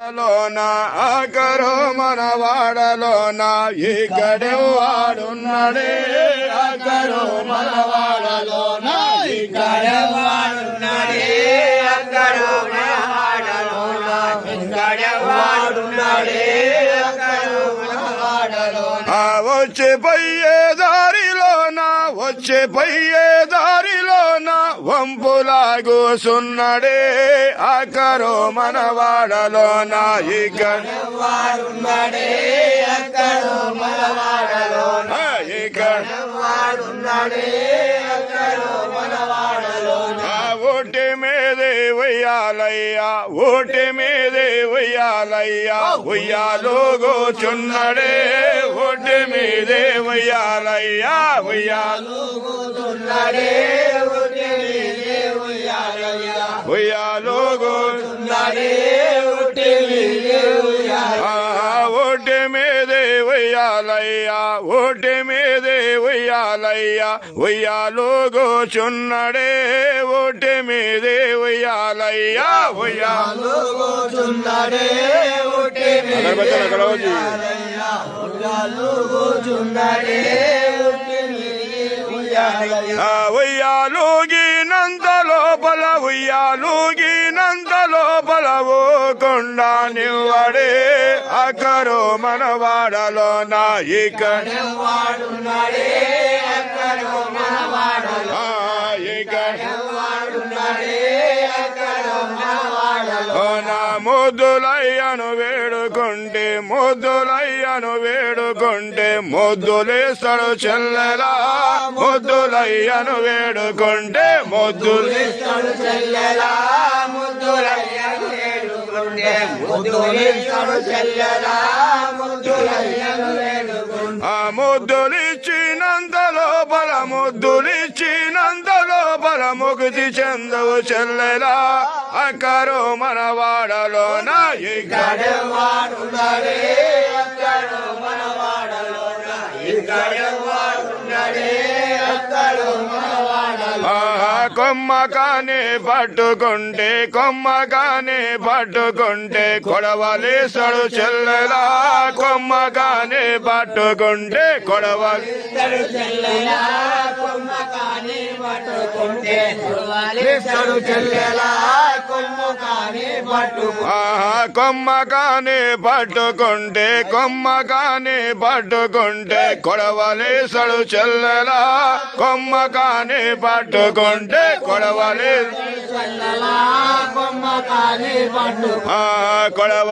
లోనా ఆకరో మన వాడలోనా ఇక్కడే వాడున్నాడే ఆకరో మన వాడలోనా ఇక్కడే వాడున్నాడే ఆకరో మన వాడలోనా ఇక్కడే వాడున్నాడే ఆకరో మన వాడలోనా వచ్చే పోయే దారిలోనా వంపులాగు సున్నడే ఆకరో మన వాడలోనా ఇక్కడ వాడున్నాడే ఆకరో మన వాడలోనా ఇక్కడ వాడున్నాడే ఆకరో మన వాడలోనా ఓటి మీదే ఉయ్యాలయ్యా ఓటి మీదే ఉయ్యాలయ్యా ఉయ్యాలో కూర్చున్నడే ఓటి మీదే ఉయ్యాలయ్యా ఉయ్యాలో కూర్చున్నడే ఓటి మీదే ఉయ్యాలయ్యా ఉయ్యాలో కూర్చున్నడే ఓటి మీదే ఓటి మీదే ఉయ్యాలయ్యా ఓటి మీదే ఉయ్యాలయ్యా ఉయ్యాలో కూర్చున్నడే ఓటి మీదే ఉయ్యాలయ్యా ఉయ్యాలో కూర్చున్నడే ఓటి మీదే ఉయ్యాలో కూర్చున్నడే ఓటి మీదే ఉయ్యాలూగినంత లోపల ఓ కొండ నివ్వడే ఆకరో మన వాడలోనా ఇక్కడ వాడున్నాడే ఆకరో మన వాడలోనా ఇక్కడ వాడున్నాడే ఆకరో మన వాడలోనా ముద్దులయ్యను వేడుకుంటే ముద్దులేస్తాడు చెల్లెలా ముద్దులయ్యను వేడుకుంటే ముద్దులేస్తాడు చెల్లెలా ముద్దులయ్యను వేడుకుంటే ముద్దులేస్తాడు చెల్లెలా ముద్దులయ్యను వేడుకుంటే ముద్దులిచ్చినంత లోపల ముక్తి చెందవు చెల్లెలా ఆకరో మన వాడలోనా ఇక్కడ వాడున్నాడే ఆకరో మన వాడలోనా ఇక్కడ వాడున్నాడే ఆకరో మన వాడలోనా కొమ్మకానే పట్టుకుంటే కొడవలేసడు చెల్లెలా కొమ్మకానే పట్టుకుంటే కొడవలేసడు చెల్లెలా కొమ్మకానే పట్టుకుంటే కొడవలేసడు చెల్లెలా కొమ్మకానే పట్టుకుంటే కొడవలేసడు చెల్లెలా కొమ్మకానే పట్టుకుంటే కొడవలే కొడవ